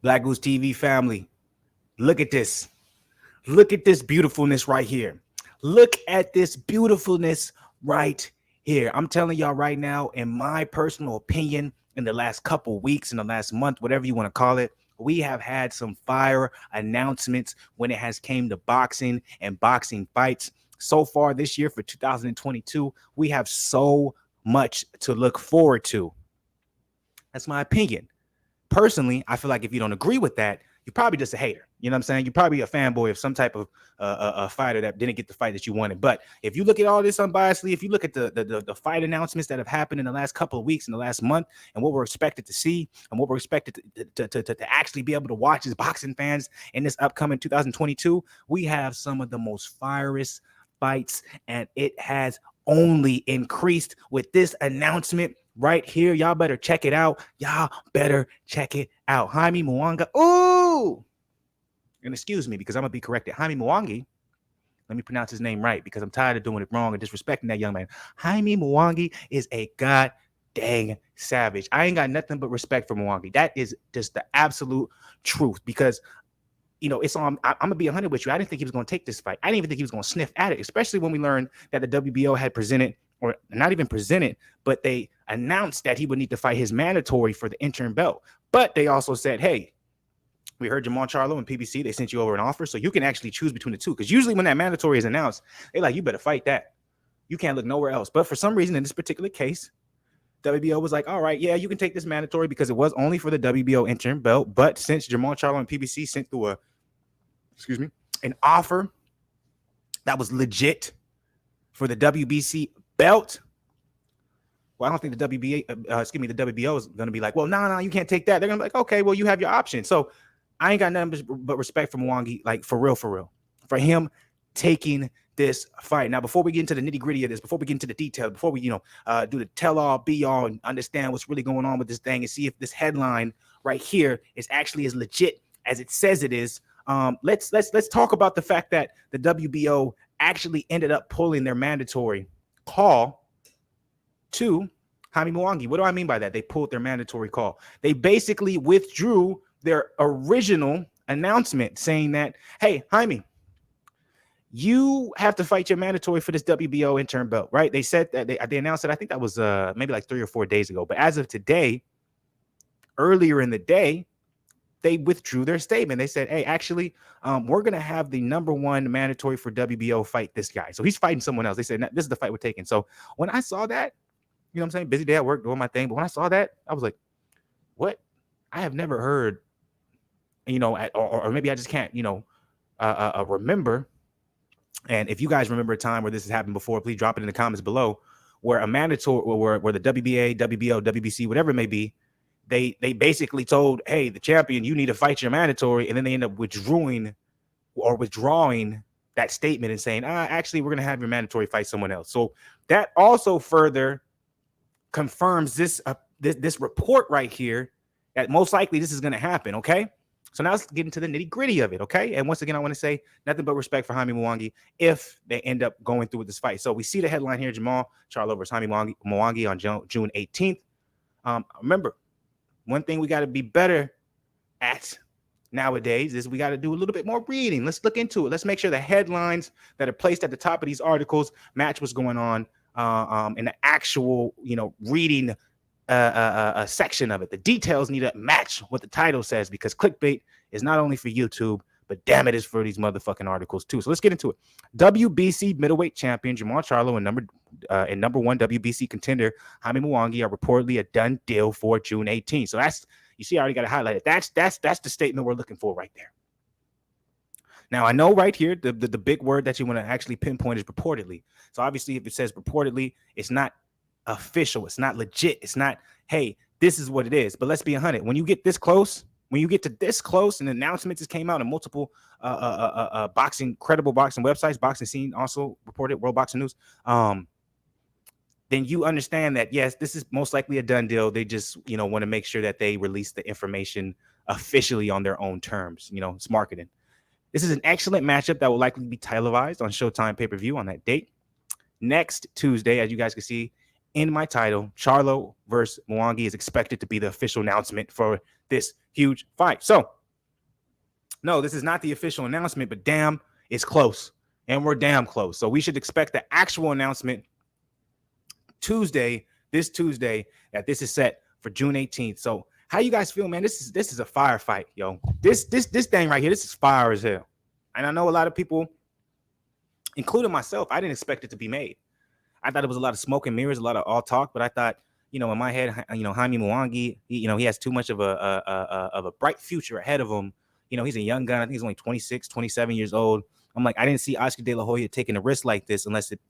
Black Goose TV family, look at this. Look at this beautifulness right here. Look at this beautifulness right here. I'm telling y'all right now, in my personal opinion, in the last couple weeks, in the last month, whatever you want to call it, we have had some fire announcements when it has came to boxing and boxing fights. So far this year for 2022, we have so much to look forward to. That's my opinion. Personally, I feel like if you don't agree with that, you're probably just a hater. You know what I'm saying? You're probably a fanboy of some type of a fighter that didn't get the fight that you wanted. But if you look at all this unbiasedly, if you look at the fight announcements that have happened in the last couple of weeks, in the last month, and what we're expected to see, and what we're expected to actually be able to watch as boxing fans in this upcoming 2022, we have some of the most fierest fights, and it has only increased with this announcement right here. Y'all better check it out. Y'all better check it out. Jaime Mwanga. Ooh! And excuse me, because I'm going to be corrected. Jaime Mwangi. Let me pronounce his name right, because I'm tired of doing it wrong and disrespecting that young man. Jaime Mwangi is a god dang savage. I ain't got nothing but respect for Mwangi. That is just the absolute truth, because it's on. I'm gonna be 100 with you. I didn't think he was gonna take this fight. I didn't even think he was gonna sniff at it, especially when we learned that the WBO had presented, or not even presented, but they announced that he would need to fight his mandatory for the interim belt. But they also said, hey, we heard Jermall Charlo and PBC, they sent you over an offer, so you can actually choose between the two. Because usually when that mandatory is announced, they're like, you better fight that. You can't look nowhere else. But for some reason, in this particular case, WBO was like, all right, yeah, you can take this mandatory because it was only for the WBO interim belt. But since Jermall Charlo and PBC sent through an offer that was legit for the WBC belt, well, I don't think the the WBO is going to be like, well, no, you can't take that. They're going to be like, okay, well, you have your option. So I ain't got nothing but respect for Mwangi, like for real, for him taking this fight. Now, before we get into the nitty gritty of this, before we get into the detail, before we, do the tell all, be all, and understand what's really going on with this thing, and see if this headline right here is actually as legit as it says it is. Let's talk about the fact that the WBO actually ended up pulling their mandatory call to Jaime Mwangi. What do I mean by that? They pulled their mandatory call. They basically withdrew their original announcement saying that, hey, Jaime, you have to fight your mandatory for this WBO interim belt, right? They said that they announced it. I think that was maybe like 3 or 4 days ago. But as of today, earlier in the day, they withdrew their statement. They said, hey, actually, we're going to have the number one mandatory for WBO fight this guy. So he's fighting someone else. They said, this is the fight we're taking. So when I saw that, you know what I'm saying? Busy day at work, doing my thing. But when I saw that, I was like, what? I have never heard, or maybe I just can't, remember. And if you guys remember a time where this has happened before, please drop it in the comments below, where a mandatory, where the WBA, WBO, WBC, whatever it may be, they basically told, hey, the champion, you need to fight your mandatory, and then they end up withdrawing that statement and saying, actually, we're going to have your mandatory fight someone else. So that also further confirms this report right here that most likely this is going to happen, okay? So now let's get into the nitty-gritty of it, okay? And once again, I want to say nothing but respect for Jaime Mwangi if they end up going through with this fight. So we see the headline here, Jermall Charlo versus Jaime Mwangi on June 18th. Remember, one thing we got to be better at nowadays is we got to do a little bit more reading. Let's look into it. Let's make sure the headlines that are placed at the top of these articles match what's going on in the actual, reading a section of it. The details need to match what the title says, because clickbait is not only for YouTube, but damn it is for these motherfucking articles too. So let's get into it. WBC middleweight champion Jermall Charlo and number one WBC contender Jaime Mwangi are reportedly a done deal for June 18th. So that's, you see, I already got to highlight it. That's the statement we're looking for right there. Now, I know right here, the big word that you want to actually pinpoint is reportedly. So obviously, if it says reportedly, it's not official. It's not legit. It's not, hey, this is what it is. But let's be 100. When you get this close, when you get to this close, and announcements just came out on multiple credible boxing websites, Boxing Scene also reported, World Boxing News, then you understand that, yes, this is most likely a done deal. They just, want to make sure that they release the information officially on their own terms. It's marketing. This is an excellent matchup that will likely be televised on Showtime pay-per-view on that date. Next Tuesday, as you guys can see in my title, Charlo versus Mwangi is expected to be the official announcement for this huge fight. So, no, this is not the official announcement, but damn, it's close. And we're damn close. So we should expect the actual announcement this Tuesday, that this is set for June 18th. So how you guys feel, man? This is a firefight, yo. This thing right here, this is fire as hell. And I know a lot of people, including myself, I didn't expect it to be made. I thought it was a lot of smoke and mirrors, a lot of all talk, but I thought, in my head, Jaime Mwangi, he has too much of a bright future ahead of him. He's a young gun. I think he's only 26, 27 years old. I'm like, I didn't see Oscar De La Hoya taking a risk like this unless it,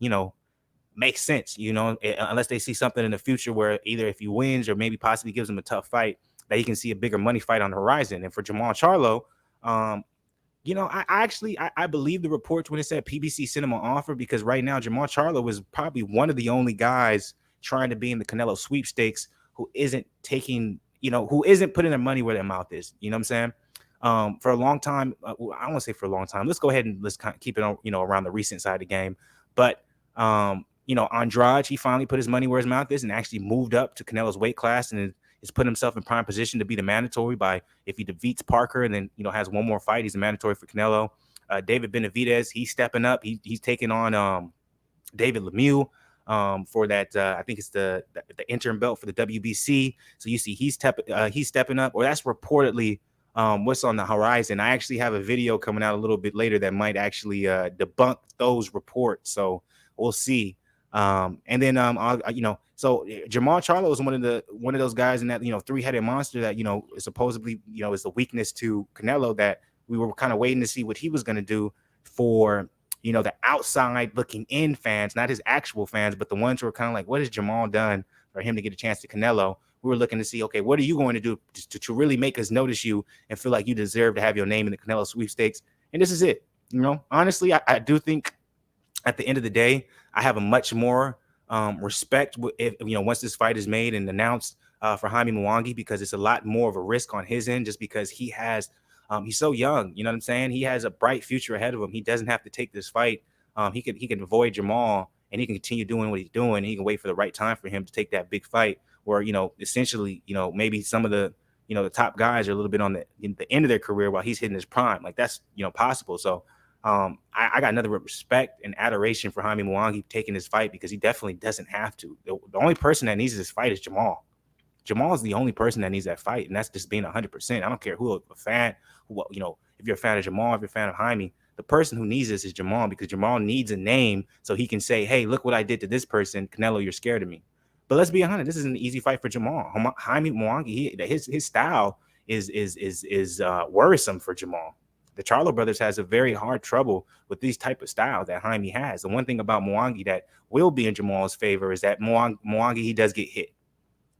makes sense, unless they see something in the future where either if he wins or maybe possibly gives him a tough fight, that he can see a bigger money fight on the horizon. And for Jermall Charlo, I believe the reports when it said PBC sent him an offer, because right now Jermall Charlo was probably one of the only guys trying to be in the Canelo sweepstakes who isn't taking, who isn't putting their money where their mouth is. You know what I'm saying? For a long time, I don't want to say for a long time. Let's go ahead and let's kind of keep it on, around the recent side of the game. But Andrade, he finally put his money where his mouth is and actually moved up to Canelo's weight class and is put himself in prime position to be the mandatory by, if he defeats Parker and then, has one more fight, he's a mandatory for Canelo. David Benavidez, he's stepping up. He's taking on David Lemieux for that. I think it's the interim belt for the WBC. So you see he's stepping up, or that's reportedly what's on the horizon. I actually have a video coming out a little bit later that might actually debunk those reports. So we'll see. And then so Jermall Charlo is one of those guys in that three-headed monster that supposedly is the weakness to Canelo, that we were kind of waiting to see what he was going to do for the outside looking in fans, not his actual fans, but the ones who are kind of like, what has Jermall done for him to get a chance to Canelo? We were looking to see, okay, what are you going to do to really make us notice you and feel like you deserve to have your name in the Canelo sweepstakes? And this is it. Honestly, I do think at the end of the day, I have a much more respect if once this fight is made and announced for Jaime Mwangi, because it's a lot more of a risk on his end, just because he has he's so young. You know what I'm saying? He has a bright future ahead of him. He doesn't have to take this fight. He can avoid Jermall and he can continue doing what he's doing. He can wait for the right time for him to take that big fight where essentially maybe some of the the top guys are a little bit on the end of their career while he's hitting his prime. Like that's possible. So I got another respect and adoration for Jaime Mwangi taking this fight, because he definitely doesn't have to. The only person that needs this fight is Jermall. Jermall is the only person that needs that fight, and that's just being 100%. I don't care who a fan, if you're a fan of Jermall, if you're a fan of Jaime, the person who needs this is Jermall, because Jermall needs a name so he can say, hey, look what I did to this person. Canelo, you're scared of me. But let's be honest, this is an easy fight for Jermall. Jaime Mwangi, his style is worrisome for Jermall. The Charlo brothers has a very hard trouble with these type of styles that Jaime has. The one thing about Mwangi that will be in Jermall's favor is that Mwangi, he does get hit,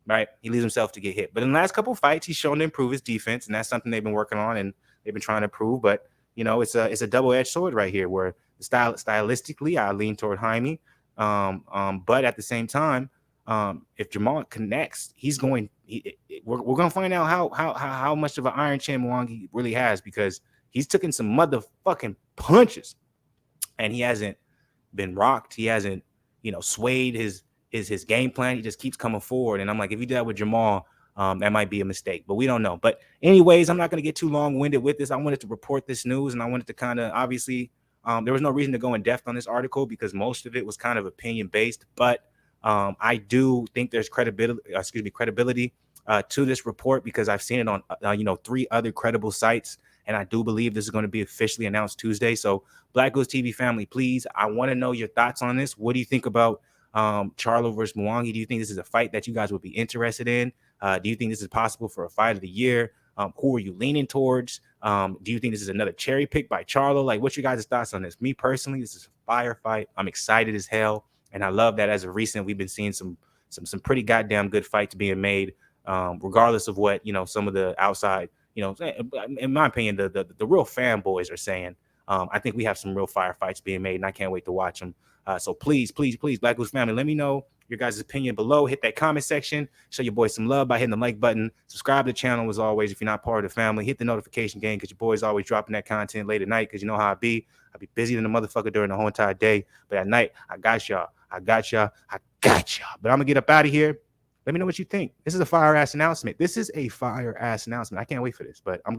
right? He leaves himself to get hit. But in the last couple of fights, he's shown to improve his defense, and that's something they've been working on and they've been trying to prove. But, it's a double-edged sword right here, where stylistically, I lean toward Jaime. But at the same time, if Jermall connects, we're going to find out how much of an iron chin Mwangi really has, because he's taken some motherfucking punches and he hasn't been rocked. He hasn't, swayed his game plan. He just keeps coming forward. And I'm like, if you do that with Jermall, that might be a mistake, but we don't know. But anyways, I'm not going to get too long-winded with this. I wanted to report this news, and I wanted to kind of, obviously, there was no reason to go in depth on this article because most of it was kind of opinion-based, but I do think there's credibility to this report, because I've seen it on, 3 other credible sites. And I do believe this is going to be officially announced Tuesday. So BlakGooseTV family, please, I want to know your thoughts on this. What do you think about Charlo versus Mwangi? Do you think this is a fight that you guys would be interested in? Do you think this is possible for a fight of the year? Who are you leaning towards? Do you think this is another cherry pick by Charlo? Like, what's your guys' thoughts on this? Me personally, this is a fire fight. I'm excited as hell. And I love that as of recent, we've been seeing some pretty goddamn good fights being made, regardless of what, some of the outside, in my opinion, the real fanboys are saying. I think we have some real firefights being made, and I can't wait to watch them. So please, Black Goose family, let me know your guys' opinion below. Hit that comment section. Show your boys some love by hitting the like button. Subscribe to the channel as always. If you're not part of the family, hit the notification gang, because your boys always dropping that content late at night, because you know how I be. I be busy than a motherfucker during the whole entire day. But at night, I got y'all. But I'm going to get up out of here. Let me know what you think. This is a fire ass announcement. This is a fire ass announcement. I can't wait for this, but I'm